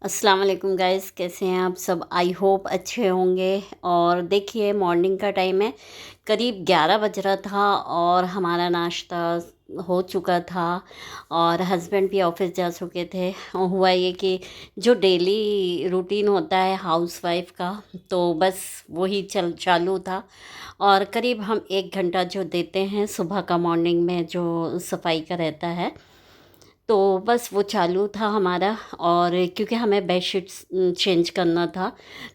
अस्सलाम वालेकुम गाइस, कैसे हैं आप सब। आई होप अच्छे होंगे। और देखिए मॉर्निंग का टाइम है, करीब 11 बज रहा था और हमारा नाश्ता हो चुका था और हस्बैंड भी ऑफिस जा चुके थे। और हुआ ये कि जो डेली रूटीन होता है हाउसवाइफ का, तो बस वही चालू था। और करीब हम 1 घंटा जो देते हैं सुबह का, मॉर्निंग में जो सफाई का रहता है, तो बस वो चालू था हमारा। और क्योंकि हमें बेडशीट्स चेंज करना था,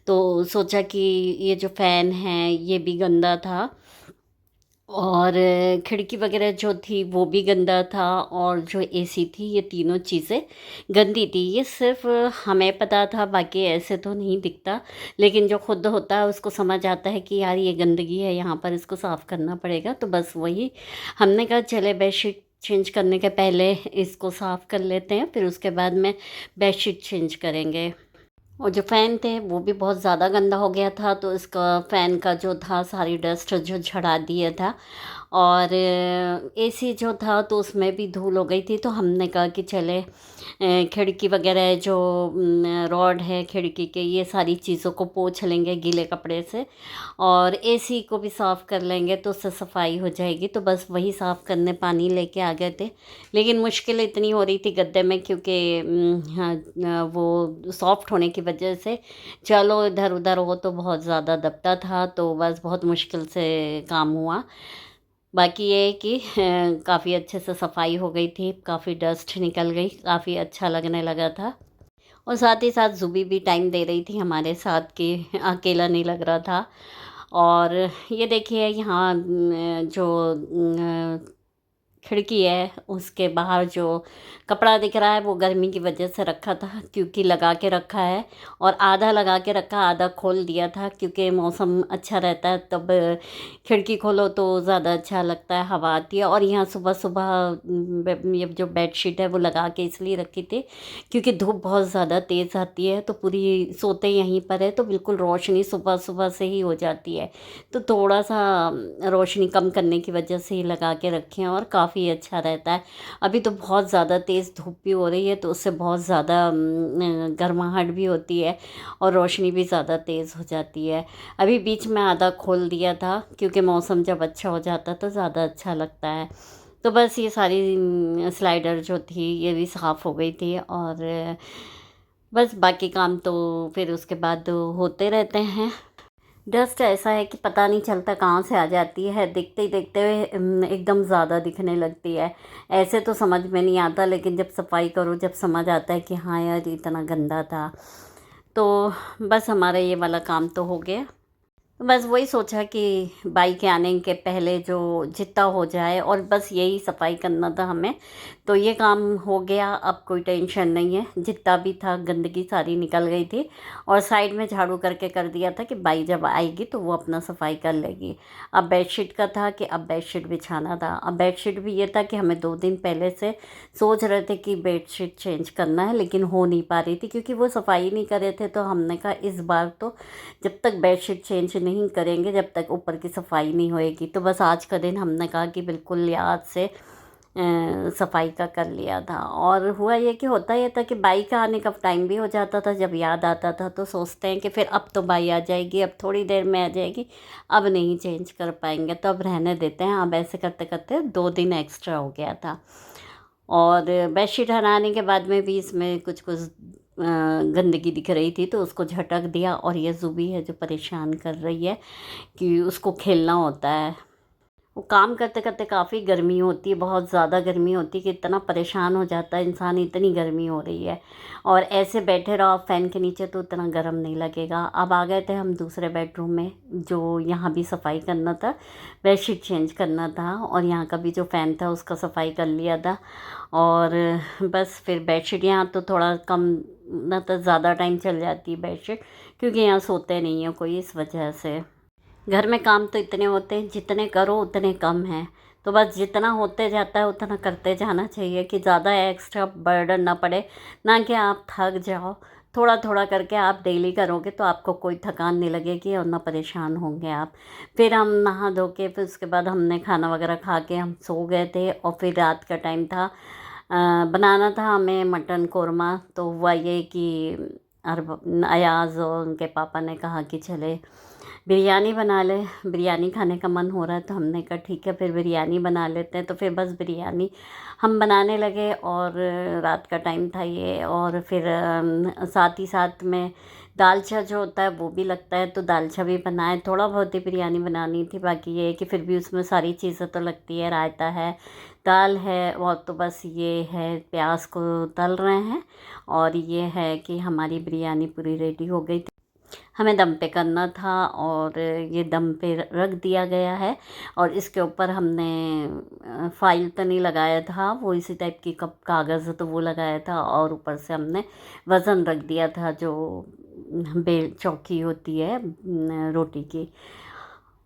तो सोचा कि ये जो फ़ैन है ये भी गंदा था और खिड़की वगैरह जो थी वो भी गंदा था और जो एसी थी, ये तीनों चीज़ें गंदी थी। ये सिर्फ हमें पता था, बाकी ऐसे तो नहीं दिखता, लेकिन जो खुद होता है उसको समझ आता है कि यार ये गंदगी है यहाँ पर, इसको साफ़ करना पड़ेगा। तो बस वही हमने कहा, चले बेडशीट चेंज करने के पहले इसको साफ़ कर लेते हैं, फिर उसके बाद में बेडशीट चेंज करेंगे। और जो फ़ैन थे वो भी बहुत ज़्यादा गंदा हो गया था, तो इसका फ़ैन का जो था सारी डस्ट जो झड़ा दिया था। और एसी जो था तो उसमें भी धूल हो गई थी, तो हमने कहा कि चले खिड़की वगैरह जो रॉड है खिड़की के, ये सारी चीज़ों को पोंछ लेंगे गीले कपड़े से और एसी को भी साफ़ कर लेंगे, तो उससे सफाई हो जाएगी। तो बस वही साफ़ करने पानी लेके आ गए थे, लेकिन मुश्किल इतनी हो रही थी गद्दे में, क्योंकि हाँ, वो सॉफ्ट होने की वजह से चलो इधर उधर हो तो बहुत ज़्यादा दबता था, तो बस बहुत मुश्किल से काम हुआ। बाकी ये है कि काफ़ी अच्छे से सफाई हो गई थी, काफ़ी डस्ट निकल गई, काफ़ी अच्छा लगने लगा था। और साथ ही साथ ज़ुबी भी टाइम दे रही थी हमारे साथ, कि अकेला नहीं लग रहा था। और ये देखिए यहाँ जो खिड़की है उसके बाहर जो कपड़ा दिख रहा है वो गर्मी की वजह से रखा था, क्योंकि लगा के रखा है। और आधा लगा के रखा, आधा खोल दिया था, क्योंकि मौसम अच्छा रहता है तब खिड़की खोलो तो ज़्यादा अच्छा लगता है, हवा आती है। और यहाँ सुबह सुबह ये जो बेडशीट है वो लगा के इसलिए रखी थी क्योंकि धूप बहुत ज़्यादा तेज़ आती है, तो पूरी सोते यहीं पर है, तो बिल्कुल रोशनी सुबह सुबह से ही हो जाती है। तो थोड़ा सा रोशनी कम करने की वजह से ही लगा के रखें और काफ़ी अच्छा रहता है। अभी तो बहुत ज़्यादा तेज़ धूप भी हो रही है, तो उससे बहुत ज़्यादा गर्माहट भी होती है और रोशनी भी ज़्यादा तेज़ हो जाती है। अभी बीच में आधा खोल दिया था, क्योंकि मौसम जब अच्छा हो जाता है तो ज़्यादा अच्छा लगता है। तो बस ये सारी स्लाइडर जो थी ये भी साफ़ हो गई थी। और बस बाकी काम तो फिर उसके बाद होते रहते हैं। डस्ट ऐसा है कि पता नहीं चलता कहाँ से आ जाती है, देखते ही देखते हुए एकदम ज़्यादा दिखने लगती है। ऐसे तो समझ में नहीं आता, लेकिन जब सफाई करो जब समझ आता है कि हाँ यार इतना गंदा था। तो बस हमारा ये वाला काम तो हो गया। तो बस वही सोचा कि बाई के आने के पहले जो जितना हो जाए, और बस यही सफाई करना था हमें, तो ये काम हो गया। अब कोई टेंशन नहीं है, जितना भी था गंदगी सारी निकल गई थी। और साइड में झाड़ू करके कर दिया था कि बाई जब आएगी तो वो अपना सफाई कर लेगी। अब बेडशीट का था कि अब बेडशीट बिछाना था। अब बेडशीट भी ये था कि हमें 2 दिन पहले से सोच रहे थे कि बेडशीट चेंज करना है, लेकिन हो नहीं पा रही थी क्योंकि वो सफाई नहीं कर रहे थे। तो हमने कहा इस बार तो जब तक बेडशीट चेंज नहीं करेंगे, जब तक ऊपर की सफाई नहीं होएगी। तो बस आज का दिन हमने कहा कि बिल्कुल याद से सफाई का कर लिया था। और हुआ ये कि होता ये था कि बाई का आने का टाइम भी हो जाता था, जब याद आता था तो सोचते हैं कि फिर अब तो बाई आ जाएगी, अब थोड़ी देर में आ जाएगी, अब नहीं चेंज कर पाएंगे, तो अब रहने देते हैं। अब ऐसे करते करते 2 दिन एक्स्ट्रा हो गया था। और बेडशीट हटाने के बाद में भी इसमें कुछ कुछ गंदगी दिख रही थी, तो उसको झटक दिया। और ये ज़ुबी है जो परेशान कर रही है कि उसको खेलना होता है। वो काम करते करते काफ़ी गर्मी होती है, बहुत ज़्यादा गर्मी होती है कि इतना परेशान हो जाता है इंसान, इतनी गर्मी हो रही है। और ऐसे बैठे रहो आप फ़ैन के नीचे तो उतना गर्म नहीं लगेगा। अब आ गए थे हम दूसरे बेडरूम में, जो यहाँ भी सफाई करना था, बेडशीट चेंज करना था, और यहाँ का भी जो फ़ैन था उसका सफाई कर लिया था। और बस फिर बेडशीट यहाँ तो थोड़ा कम, ना तो ज़्यादा टाइम चल जाती है बेडशीट, क्योंकि यहाँ सोते नहीं है कोई, इस वजह से। घर में काम तो इतने होते हैं, जितने करो उतने कम हैं। तो बस जितना होते जाता है उतना करते जाना चाहिए, कि ज़्यादा एक्स्ट्रा बर्डन ना पड़े, ना कि आप थक जाओ। थोड़ा थोड़ा करके आप डेली करोगे तो आपको कोई थकान नहीं लगेगी और ना परेशान होंगे आप। फिर हम नहा धो के, फिर उसके बाद हमने खाना वगैरह खा के हम सो गए थे। और फिर रात का टाइम था, बनाना था हमें मटन कोरमा। तो हुआ ये कि अयाज़ और उनके पापा ने कहा कि चले बिरयानी बना ले। बिरयानी खाने का मन हो रहा है तो हमने कहा ठीक है फिर बिरयानी बना लेते हैं। तो फिर बस बिरयानी हम बनाने लगे और रात का टाइम था ये। और फिर साथ ही साथ में दालचा जो होता है वो भी लगता है, तो दालचा भी बनाए। थोड़ा बहुत ही बिरयानी बनानी थी, बाकी ये है कि फिर भी उसमें सारी चीज़ें तो लगती है। रायता है, दाल है, और तो बस ये है प्याज को तल रहे हैं। और ये है कि हमारी बिरयानी पूरी रेडी हो गई थी। हमें दम पे करना था और ये दम पे रख दिया गया है। और इसके ऊपर हमने फाइल तो नहीं लगाया था, वो इसी टाइप की कप कागज़ तो वो लगाया था। और ऊपर से हमने वज़न रख दिया था, जो बेल चौकी होती है रोटी की।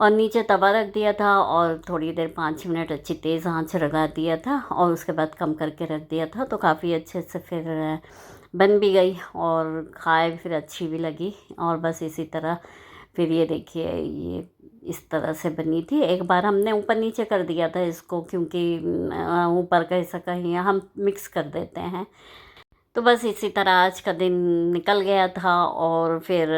और नीचे तवा रख दिया था और थोड़ी देर 5 मिनट अच्छी तेज़ आंच लगा दिया था और उसके बाद कम करके रख दिया था। तो काफ़ी अच्छे से फिर बन भी गई और खाए फिर अच्छी भी लगी। और बस इसी तरह फिर ये देखिए ये इस तरह से बनी थी। एक बार हमने ऊपर नीचे कर दिया था इसको, क्योंकि ऊपर का हिस्सा कहीं हम मिक्स कर देते हैं। तो बस इसी तरह आज का दिन निकल गया था। और फिर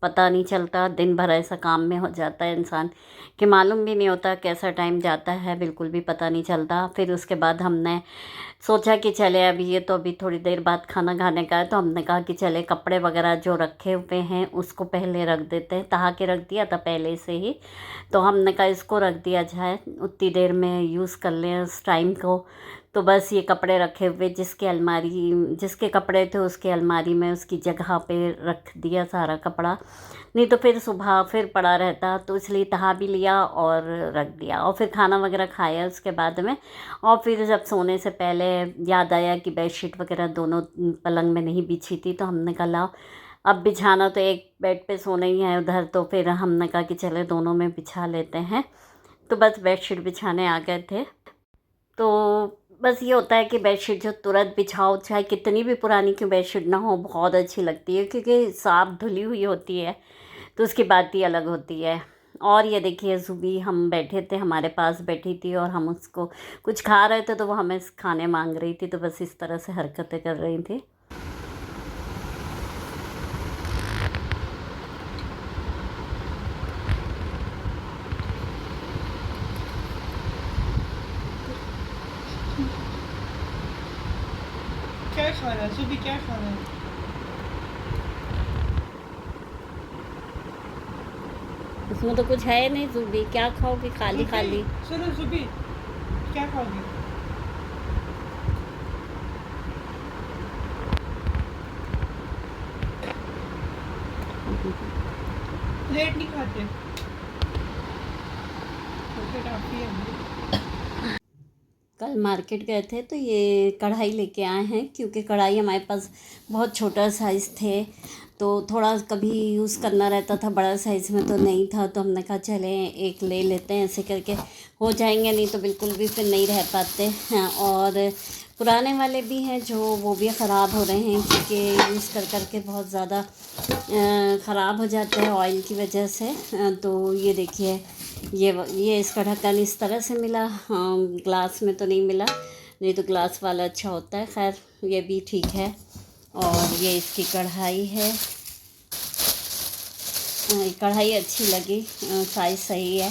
पता नहीं चलता, दिन भर ऐसा काम में हो जाता है इंसान कि मालूम भी नहीं होता कैसा टाइम जाता है, बिल्कुल भी पता नहीं चलता। फिर उसके बाद हमने सोचा कि चले अभी ये तो अभी थोड़ी देर बाद खाना खाने का है, तो हमने कहा कि चले कपड़े वगैरह जो रखे हुए हैं उसको पहले रख देते हैं। तहा के रख दिया था पहले से ही, तो हमने कहा इसको रख दिया जाए, उतनी देर में यूज़ कर लें उस टाइम को। तो बस ये कपड़े रखे हुए, जिसके कपड़े थे उसके अलमारी में उसकी जगह पे रख दिया सारा कपड़ा, नहीं तो फिर सुबह फिर पड़ा रहता। तो इसलिए तहा भी लिया और रख दिया। और फिर खाना वगैरह खाया उसके बाद में। और फिर जब सोने से पहले याद आया कि बेडशीट वगैरह दोनों पलंग में नहीं बिछी थी, तो हमने कहा लाओ अब बिछाना तो एक बेड पे सोना ही है उधर, तो फिर हमने कहा कि चले दोनों में बिछा लेते हैं। तो बस बेडशीट बिछाने आ गए थे। तो बस ये होता है कि बेडशीट जो तुरंत बिछाओ, चाहे कितनी भी पुरानी क्यों बेडशीट ना हो, बहुत अच्छी लगती है, क्योंकि साफ धुली हुई होती है तो उसकी बात ही अलग होती है। और ये देखिए ज़ुबी हम बैठे थे, हमारे पास बैठी थी और हम उसको कुछ खा रहे थे तो वो हमें खाने मांग रही थी। तो बस इस तरह से हरकतें कर रही थी। क्या खा रहा है सुबह, क्या खा रहा है? उसमें तो कुछ है नहीं ज़ुबी, क्या खाओगी खाली खाली। सुनो सुबह, क्या खाओगी? प्लेट नहीं खाते? प्लेट आपकी है। कल मार्केट गए थे तो ये कढ़ाई लेके आए हैं, क्योंकि कढ़ाई हमारे पास बहुत छोटा साइज़ थे, तो थोड़ा कभी यूज़ करना रहता था, बड़ा साइज़ में तो नहीं था। तो हमने कहा चलें एक ले लेते हैं, ऐसे करके हो जाएंगे, नहीं तो बिल्कुल भी फिर नहीं रह पाते हैं। और पुराने वाले भी हैं जो वो भी ख़राब हो रहे हैं, क्योंकि यूज़ कर कर के बहुत ज़्यादा ख़राब हो जाते हैं ऑयल की वजह से। तो ये देखिए ये इसका ढक्कन इस तरह से मिला, ग्लास में तो नहीं मिला, नहीं तो ग्लास वाला अच्छा होता है। खैर ये भी ठीक है। और ये इसकी कढ़ाई है, कढ़ाई अच्छी लगी, साइज़ सही है,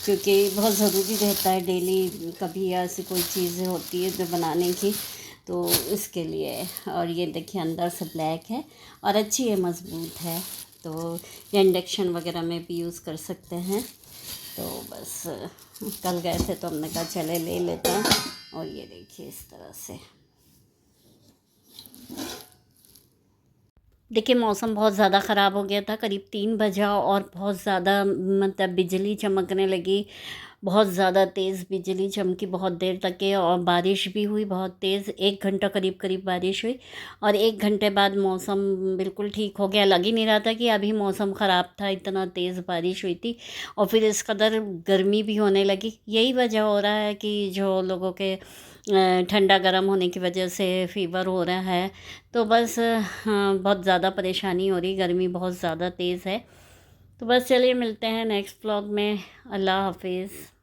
क्योंकि बहुत ज़रूरी रहता है डेली कभी ऐसी कोई चीज़ें होती है जो बनाने की, तो इसके लिए। और ये देखिए अंदर से ब्लैक है और अच्छी है, मज़बूत है, तो ये इंडक्शन वगैरह में भी यूज़ कर सकते हैं। तो बस कल गए थे तो हमने कहा चले ले लेते हैं। और ये देखिए इस तरह से। देखिए मौसम बहुत ज़्यादा ख़राब हो गया था, करीब 3 बजा और बहुत ज़्यादा मतलब बिजली चमकने लगी, बहुत ज़्यादा तेज़ बिजली चमकी बहुत देर तक के। और बारिश भी हुई बहुत तेज़, 1 घंटा करीब करीब बारिश हुई। और 1 घंटे बाद मौसम बिल्कुल ठीक हो गया, लग ही नहीं रहा था कि अभी मौसम ख़राब था, इतना तेज़ बारिश हुई थी। और फिर इस कदर गर्मी भी होने लगी। यही वजह हो रहा है कि जो लोगों के ठंडा गर्म होने की वजह से फ़ीवर हो रहा है। तो बस हाँ, बहुत ज़्यादा परेशानी हो रही, गर्मी बहुत ज़्यादा तेज़ है। तो बस चलिए मिलते हैं नेक्स्ट व्लॉग में। अल्लाह हाफिज़।